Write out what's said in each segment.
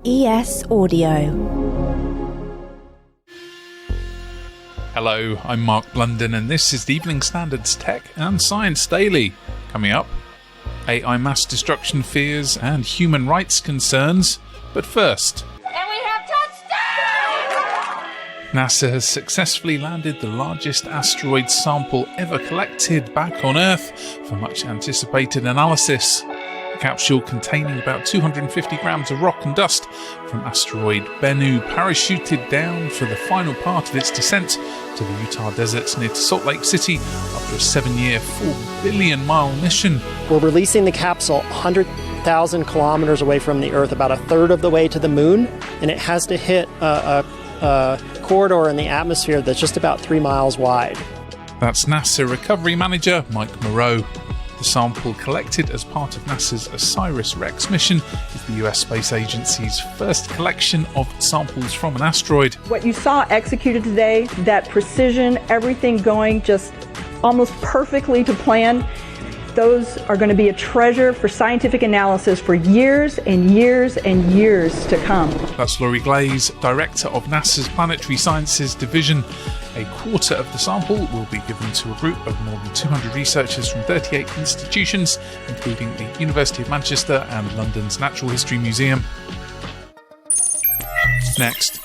ES Audio. Hello, I'm Mark Blunden and this is the Evening Standard's Tech and Science Daily. Coming up, AI mass destruction fears and human rights concerns. But first, And we have touchdown! NASA has successfully landed the largest asteroid sample ever collected back on Earth for much anticipated analysis. A capsule containing about 250 grams of rock and dust from asteroid Bennu parachuted down for the final part of its descent to the Utah deserts near to Salt Lake City after a 7-year, 4 billion mile mission. We're releasing the capsule 100,000 kilometers away from the Earth, about a third of the way to the moon, and it has to hit a corridor in the atmosphere that's just about 3 miles wide. That's NASA Recovery Manager Mike Moreau. The sample collected as part of NASA's Osiris-Rex mission is the US Space Agency's first collection of samples from an asteroid. What you saw executed today, that precision, everything going just almost perfectly to plan, those are going to be a treasure for scientific analysis for years and years and years to come. That's Laurie Glaze, Director of NASA's Planetary Sciences Division. A quarter of the sample will be given to a group of more than 200 researchers from 38 institutions, including the University of Manchester and London's Natural History Museum. Next,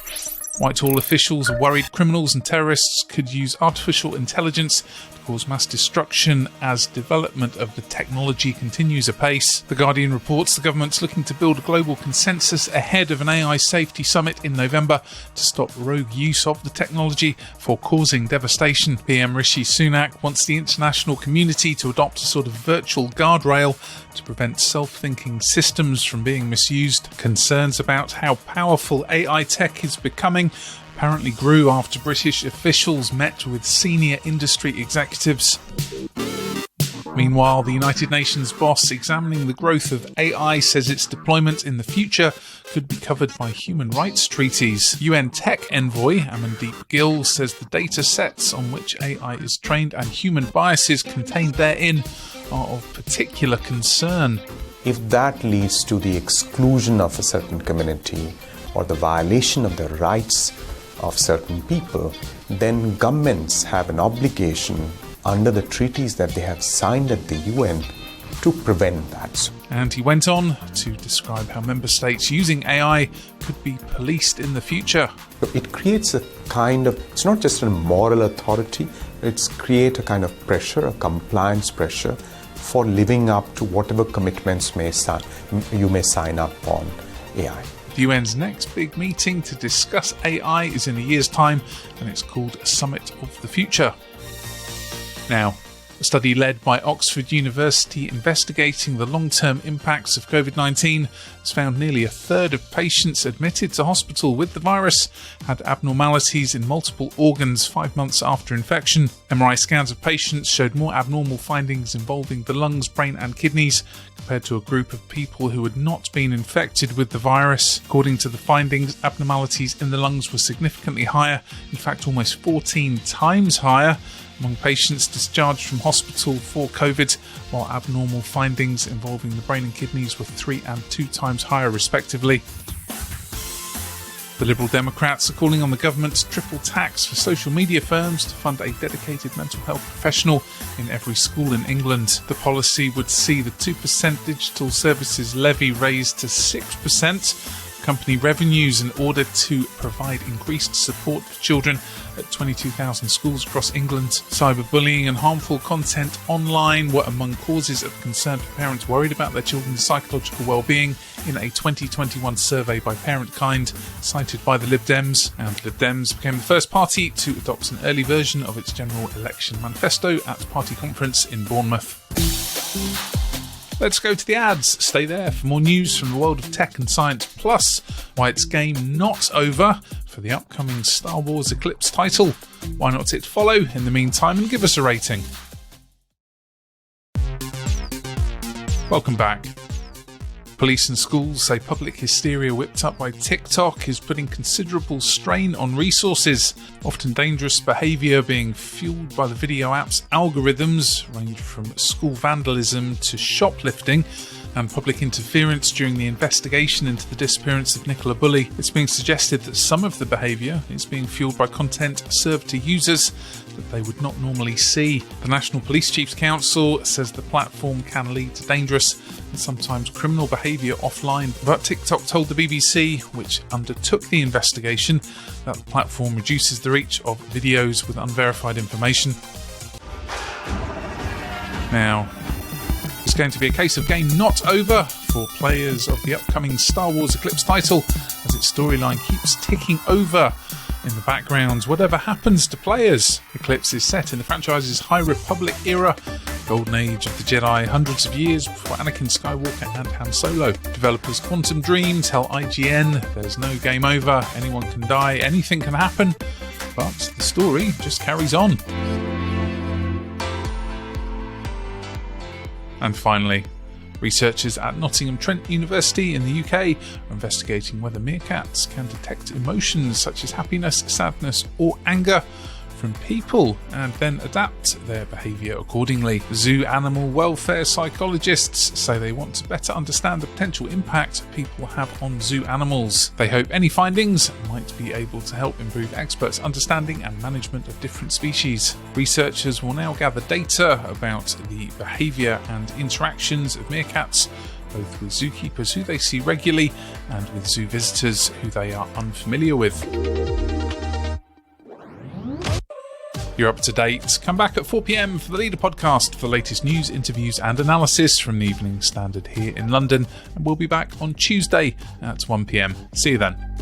Whitehall officials are worried criminals and terrorists could use artificial intelligence to cause mass destruction as development of the technology continues apace. The Guardian reports the government's looking to build a global consensus ahead of an AI safety summit in November to stop rogue use of the technology for causing devastation. PM Rishi Sunak wants the international community to adopt a sort of virtual guardrail to prevent self-thinking systems from being misused. Concerns about how powerful AI tech is becoming apparently grew after British officials met with senior industry executives. Meanwhile, the United Nations boss examining the growth of AI says its deployment in the future could be covered by human rights treaties. UN Tech Envoy Amandeep Gill says the data sets on which AI is trained and human biases contained therein are of particular concern. If that leads to the exclusion of a certain community or the violation of the rights of certain people, then governments have an obligation under the treaties that they have signed at the UN to prevent that. And he went on to describe how member states using AI could be policed in the future. It creates a kind of, it's not just a moral authority, it's create a kind of pressure, a compliance pressure for living up to whatever commitments you may sign up on AI. The UN's next big meeting to discuss AI is in a year's time, and it's called Summit of the Future. Now, a study led by Oxford University investigating the long-term impacts of COVID-19 has found nearly a third of patients admitted to hospital with the virus had abnormalities in multiple organs 5 months after infection. MRI scans of patients showed more abnormal findings involving the lungs, brain and kidneys compared to a group of people who had not been infected with the virus. According to the findings, abnormalities in the lungs were significantly higher, in fact almost 14 times higher, among patients discharged from hospital for COVID, while abnormal findings involving the brain and kidneys were 3 and 2 times higher respectively. The Liberal Democrats are calling on the government's triple tax for social media firms to fund a dedicated mental health professional in every school in England. The policy would see the 2% digital services levy raised to 6%. Company revenues in order to provide increased support for children at 22,000 schools across England. Cyberbullying and harmful content online were among causes of concern for parents worried about their children's psychological well-being in a 2021 survey by Parentkind cited by the Lib Dems. And Lib Dems became the first party to adopt an early version of its general election manifesto at party conference in Bournemouth. Let's go to the ads. Stay there for more news from the world of tech and science, plus why it's game not over for the upcoming Star Wars Eclipse title. Why not hit follow in the meantime and give us a rating? Welcome back. Police and schools say public hysteria whipped up by TikTok is putting considerable strain on resources. Often dangerous behaviour being fueled by the video app's algorithms range from school vandalism to shoplifting. and public interference during the investigation into the disappearance of Nicola Bulley, it's being suggested that some of the behaviour is being fuelled by content served to users that they would not normally see. The National Police Chiefs Council says the platform can lead to dangerous and sometimes criminal behaviour offline, but TikTok told the BBC, which undertook the investigation, that the platform reduces the reach of videos with unverified information. Now, it's going to be a case of game not over for players of the upcoming Star Wars Eclipse title, as its storyline keeps ticking over in the background, whatever happens to players. Eclipse is set in the franchise's High Republic era, golden age of the Jedi, hundreds of years before Anakin Skywalker and Han Solo. Developers Quantum Dream tell IGN there's no game over, anyone can die, anything can happen, but the story just carries on. And finally, researchers at Nottingham Trent University in the UK are investigating whether meerkats can detect emotions such as happiness, sadness or anger from people and then adapt their behaviour accordingly. Zoo animal welfare psychologists say they want to better understand the potential impact people have on zoo animals. They hope any findings might be able to help improve experts' understanding and management of different species. Researchers will now gather data about the behaviour and interactions of meerkats, both with zookeepers who they see regularly and with zoo visitors who they are unfamiliar with. You're up to date. Come back at 4 p.m. for the Leader podcast for the latest news, interviews and analysis from the Evening Standard here in London, and we'll be back on Tuesday at 1 p.m. See you then.